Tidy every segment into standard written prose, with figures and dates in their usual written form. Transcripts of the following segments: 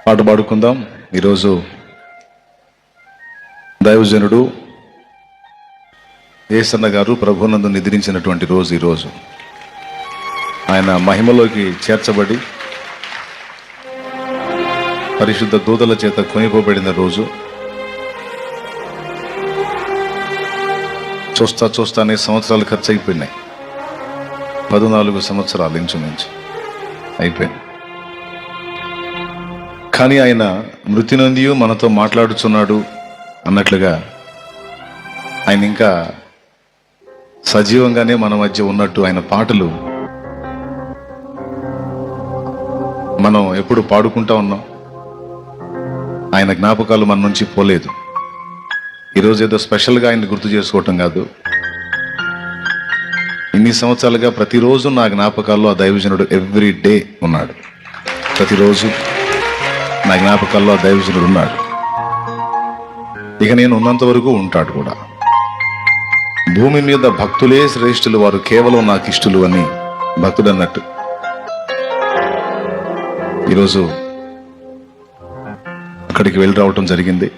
పాట పాడుకుందాం. ఈరోజు దైవజనుడు యేసన్న గారు ప్రభునందు నిద్రించినటువంటి రోజు. ఈరోజు ఆయన మహిమలోకి చేర్చబడి పరిశుద్ధ దూతల చేత కొనిపోబడిన రోజు. చూస్తానే సంవత్సరాలు ఖర్చు అయిపోయినాయి. 14 సంవత్సరాలు ఇంచుమించు అయిపోయింది. కానీ ఆయన మృతి నొంది మనతో మాట్లాడుచున్నాడు అన్నట్లుగా ఆయన ఇంకా సజీవంగానే మన మధ్య ఉన్నట్టు ఆయన పాటలు మనం ఎప్పుడు పాడుకుంటా ఉన్నాం. ఆయన జ్ఞాపకాలు మన నుంచి పోలేదు. ఈరోజు ఏదో స్పెషల్గా ఆయన గుర్తు చేసుకోవటం కాదు. ఇన్ని సంవత్సరాలుగా ప్రతిరోజు నా జ్ఞాపకాల్లో ఆ దైవజనుడు ఎవ్రీ డే ఉన్నాడు. ప్రతిరోజు నా జ్ఞాపకాల్లో ఆ దైవజనుడు ఉన్నాడు. ఇక నేను ఉన్నంత వరకు ఉంటాడు కూడా. భూమి మీద భక్తులే శ్రేష్ఠులు, వారు కేవలం నాకు ఇష్టలు అని భక్తుడు అన్నట్టు. ఈరోజు అక్కడికి వెళ్ళి రావటం జరిగింది.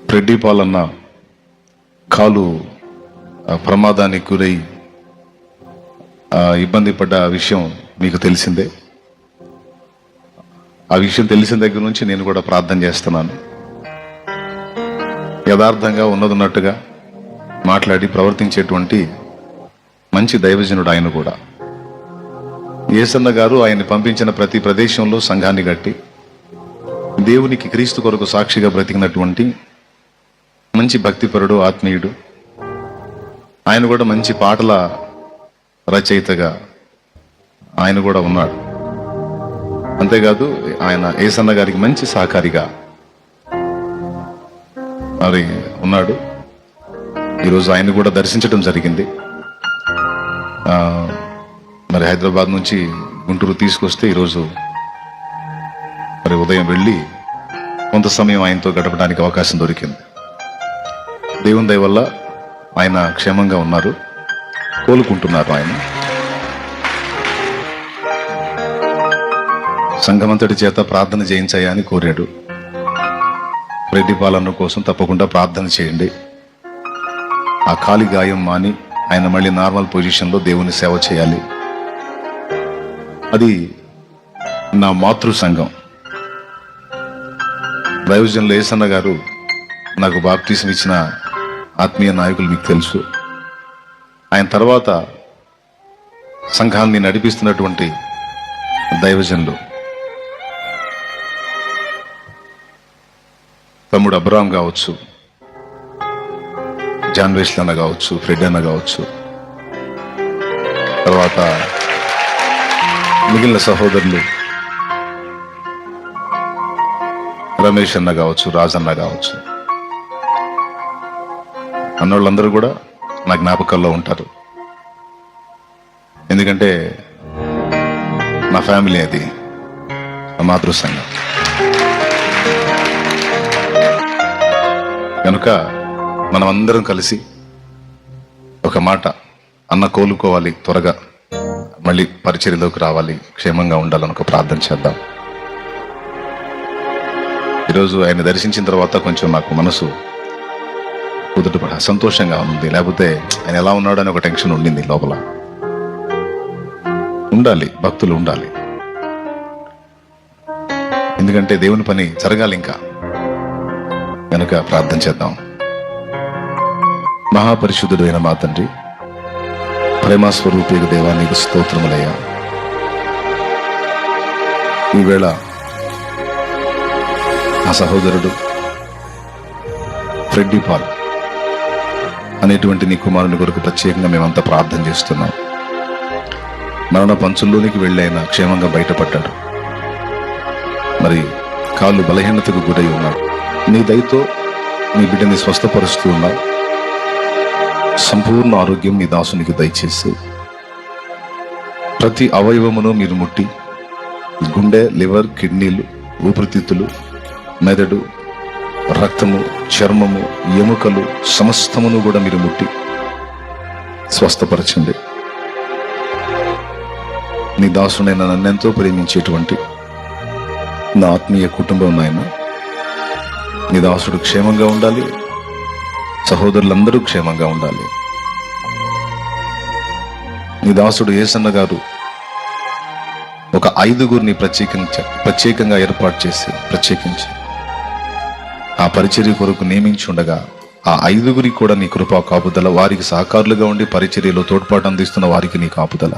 ఫ్రెడ్డీ పాల్ అన్న కాలు ప్రమాదానికి గురై ఇబ్బంది పడ్డ విషయం మీకు తెలిసిందే. ఆ విషయం తెలిసిన దగ్గర నుంచి నేను కూడా ప్రార్థన చేస్తున్నాను. యథార్థంగా ఉన్నదన్నట్టుగా మాట్లాడి ప్రవర్తించేటువంటి మంచి దైవజనుడు ఆయన కూడా. యేసన్న గారు ఆయన్ని పంపించిన ప్రతి ప్రదేశంలో సంఘాన్ని కట్టి దేవునికి క్రీస్తు కొరకు సాక్షిగా బ్రతికినటువంటి మంచి భక్తిపరుడు, ఆత్మీయుడు. ఆయన కూడా మంచి పాటల రచయితగా ఆయన కూడా ఉన్నాడు. అంతేకాదు ఆయన యేసన్న గారికి మంచి సహకారిగా మరి ఉన్నాడు. ఈరోజు ఆయన కూడా దర్శించడం జరిగింది. మరి హైదరాబాద్ నుంచి గుంటూరు తీసుకొస్తే ఈరోజు మరి ఉదయం వెళ్ళి కొంత సమయం ఆయనతో గడపడానికి అవకాశం దొరికింది. దేవుని దయ వల్ల ఆయన క్షేమంగా ఉన్నారు, కోలుకుంటున్నారు. ఆయన సంఘమంతటి చేత ప్రార్థన చేయించాయా అని కోరాడు. రెడ్డి పాలన కోసం తప్పకుండా ప్రార్థన చేయండి. ఆ కాలి గాయం మాని ఆయన మళ్ళీ నార్మల్ పొజిషన్లో దేవుని సేవ చేయాలి. అది నా మాతృ సంఘం. దైవజనులు యేసన్న గారు నాకు బాప్టిజం ఇచ్చిన ఆత్మీయ నాయకులు మీకు తెలుసు. ఆయన తర్వాత సంఘాన్ని నడిపిస్తున్నటువంటి దైవజనులు తమ్ముడు అబ్రాహం కావచ్చు, జాన్ వెస్లీ అన్న కావచ్చు, ఫ్రెడ్ అన్న కావచ్చు, తర్వాత మిగిలిన సహోదరులు రమేష్ అన్న కావచ్చు, రాజన్న కావచ్చు, అన్నోళ్ళందరూ కూడా నా జ్ఞాపకాల్లో ఉంటారు. ఎందుకంటే నా ఫ్యామిలీ, అది నా మాతృ సంఘం. కనుక మనం అందరం కలిసి ఒక మాట, అన్న కోలుకోవాలి, త్వరగా మళ్ళీ పరిచర్యలోకి రావాలి, క్షేమంగా ఉండాలని ఒక ప్రార్థన చేద్దాం. ఈరోజు ఆయన దర్శించిన తర్వాత కొంచెం నాకు మనసు కుదుట సంతోషంగా ఉంది. లేకపోతే ఆయన ఎలా ఉన్నాడు అని ఒక టెన్షన్ ఉండింది లోపల. ఉండాలి, భక్తులు ఉండాలి. ఎందుకంటే దేవుని పని జరగాలి ఇంకా. కనుక ప్రార్థన చేద్దాం. మహాపరిశుద్ధుడు అయిన మా తండ్రి, ప్రేమస్వరూపి దేవా, నీకు స్తోత్రములయ్యా. ఈవేళ నా సహోదరుడు ఫ్రెడ్డీ పాల్ అనేటువంటి నీ కుమారుని కొరకు ప్రత్యేకంగా మేమంతా ప్రార్థన చేస్తున్నాం. మరణ పంచుల్లోనికి వెళ్ళి ఆయన క్షేమంగా బయటపడ్డాడు. మరి కాళ్ళు బలహీనతకు గురై ఉన్నాడు. నీ దయతో నీ బిడ్డని స్వస్థపరుస్తూ ఉన్నావు. సంపూర్ణ ఆరోగ్యం నీ దాసునికి దయచేసి ప్రతి అవయవమును మీరు ముట్టి, గుండె, లివర్, కిడ్నీలు, ఊపిరితిత్తులు, మెదడు, రక్తము, చర్మము, ఎముకలు సమస్తమును కూడా మీరు ముట్టి స్వస్థపరచండి. నీ దాసుడైన నన్నెంతో ప్రేమించేటువంటి నా ఆత్మీయ కుటుంబం నాయన, నీ దాసుడు క్షేమంగా ఉండాలి, సహోదరులందరూ క్షేమంగా ఉండాలి. నీ దాసుడు యేసన్న గారు ఒక 5గురిని ప్రత్యేకంగా ఏర్పాటు చేసి ప్రత్యేకించి ఆ పరిచర్య కొరకు నియమించి ఉండగా ఆ 5గురికి కూడా నీ కృపా కాపుదల, వారికి సహకారులుగా ఉండి పరిచర్యలో తోడ్పాటు అందిస్తున్న వారికి నీ కాపుదల,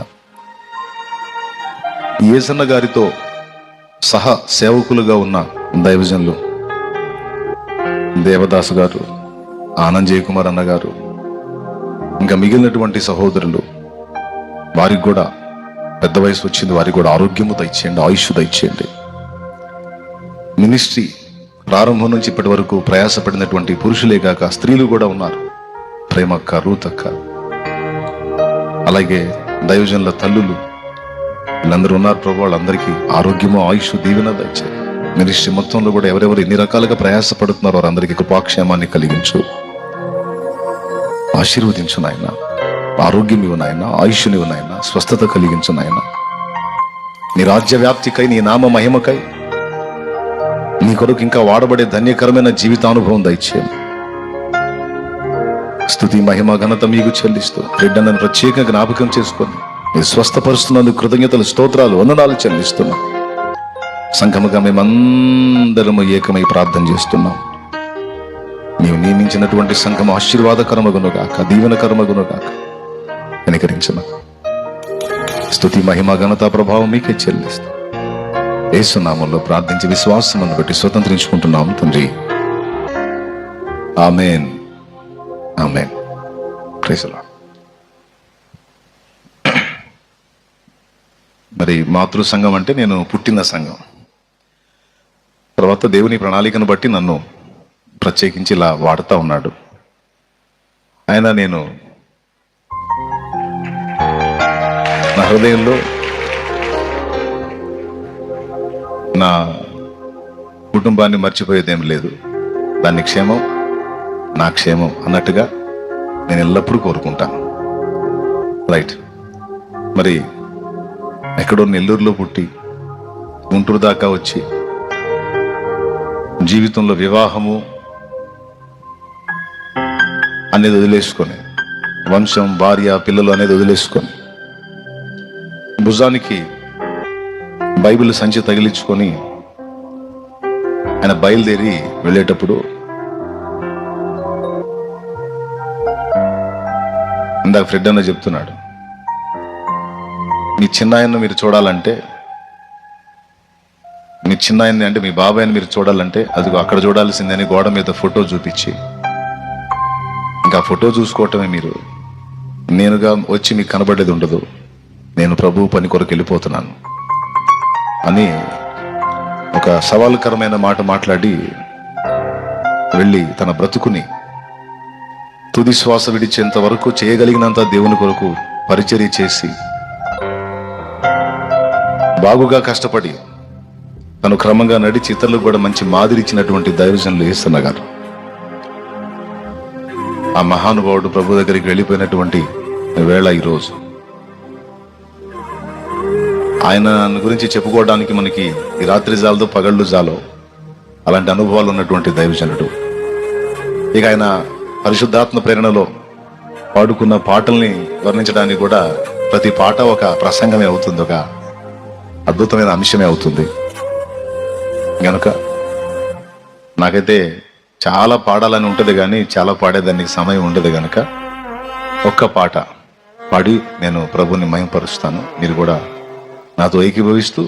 యేసన్న గారితో సహ సేవకులుగా ఉన్న దైవజనులు దేవదాసు గారు, ఆనంద్ జయకుమార్ అన్న గారు, ఇంకా మిగిలినటువంటి సహోదరులు, వారికి కూడా పెద్ద వయసు వచ్చింది, వారికి కూడా ఆరోగ్యము దయచేయండి, ఆయుష్ దయచేయండి. మినిస్ట్రీ ప్రారంభం నుంచి ఇప్పటి వరకు ప్రయాసపడినటువంటి పురుషులే కాక స్త్రీలు కూడా ఉన్నారు. ప్రేమక్క, రూతక్క, అలాగే దైవజనుల తల్లులు, వీళ్ళందరూ ఉన్నారు ప్రభు. వాళ్ళందరికీ ఆరోగ్యము, ఆయుష్, దీవెన దయచేయండి. మినిస్ట్రీ మొత్తంలో కూడా ఎవరెవరు ఎన్ని రకాలుగా ప్రయాసపడుతున్నారో వారందరికీ కృపాక్షేమాన్ని కలిగించు, ఆశీర్వదించు నాయన. ఆరోగ్యం ఇవ్వు నాయన, ఆయుష్ని ఇవ్వు నాయన, స్వస్థత కలిగించు నాయన. నీ రాజ్య వ్యాప్తికై, నీ నామ మహిమకై, నీ కొరకు ఇంకా వాడబడే ధన్యకరమైన జీవితానుభవం దయచేయం. స్తుతి, మహిమ, ఘనత మీకు చెల్లిస్తూ బిడ్డలను ప్రత్యేకంగా జ్ఞాపకం చేసుకొని మీరు స్వస్థపరుస్తున్నందుకు కృతజ్ఞతలు, స్తోత్రాలు, వందనాలు చెల్లిస్తున్నాం. సంఘముగా మేమందరము ఏకమై ప్రార్థన చేస్తున్నాం. నీవు నియమించినటువంటి సంఘం ఆశీర్వాదకరమగునుగాక, దీవెనకరమగునుగాక. కనికరించిన స్తుతి, మహిమ, ఘనత, ప్రభావం మీకే చెల్లిస్తాం. యేసు నామములో ప్రార్థించి విశ్వాసమును బట్టి స్వతంత్రించుకుంటున్నాం తండ్రి. ఆమేన్, ఆమేన్. Praise the Lord. మరి మాతృ సంఘం అంటే నేను పుట్టిన సంఘం. తర్వాత దేవుని ప్రణాళికను బట్టి నన్ను ప్రత్యేకించి ఇలా వాడుతూ ఉన్నాడు ఆయన. నేను నా హృదయంలో నా కుటుంబాన్ని మర్చిపోయేదేం లేదు. దాన్ని క్షేమం, నా క్షేమం అన్నట్టుగా నేను ఎల్లప్పుడూ కోరుకుంటాను. రైట్. మరి ఎక్కడో నెల్లూరులో పుట్టి గుంటూరు దాకా వచ్చి జీవితంలో వివాహము అనేది వదిలేసుకొని, వంశం, భార్య, పిల్లలు అనేది వదిలేసుకొని, భుజానికి బైబిల్ సంచి తగిలించుకొని ఆయన బయలుదేరి వెళ్ళేటప్పుడు ఇందాక ఫ్రెడ్ అన్న చెప్తున్నాడు, మీ చిన్నాయన్ని మీరు చూడాలంటే, మీ చిన్నాయన్ని అంటే మీ బాబాయ్ని మీరు చూడాలంటే అదిగో అక్కడ చూడాల్సిందని గోడ మీద ఫోటో చూపించి, ఇంకా ఫోటో చూసుకోవటమే మీరు, నేనుగా వచ్చి మీకు కనబడేది ఉండదు, నేను ప్రభువు పని కొరకు వెళ్ళిపోతున్నాను అని ఒక సవాలుకరమైన మాట మాట్లాడి వెళ్ళి తన బ్రతుకుని తుది శ్వాస విడిచేంత వరకు చేయగలిగినంత దేవుని కొరకు పరిచర్య చేసి బాగుగా కష్టపడి తను క్రమంగా నడిచి ఇతరులకు కూడా మంచి మాదిరి ఇచ్చినటువంటి దైవజనులు యేసన్న గారు. ఆ మహానుభావుడు ప్రభు దగ్గరికి వెళ్ళిపోయినటువంటి వేళ ఈరోజు ఆయన గురించి చెప్పుకోవడానికి మనకి ఈ రాత్రి జాలదో పగళ్ళు జాలో అలాంటి అనుభవాలు ఉన్నటువంటి దైవజనుడు. ఇక ఆయన పరిశుద్ధాత్మ ప్రేరణలో పాడుకున్న పాటల్ని వర్ణించడానికి కూడా ప్రతి పాట ఒక ప్రసంగమే అవుతుంది, ఒక అద్భుతమైన అంశమే అవుతుంది. గనుక నాకైతే చాలా పాడాలని ఉంటుంది కానీ చాలా పాడేదానికి సమయం ఉండదు. గనుక ఒక్క పాట పాడి నేను ప్రభుని మహిమపరుస్తాను. మీరు కూడా నాతో ఏకీభవిస్తూ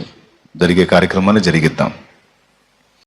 జరిగే కార్యక్రమాన్ని జరిగిద్దాం.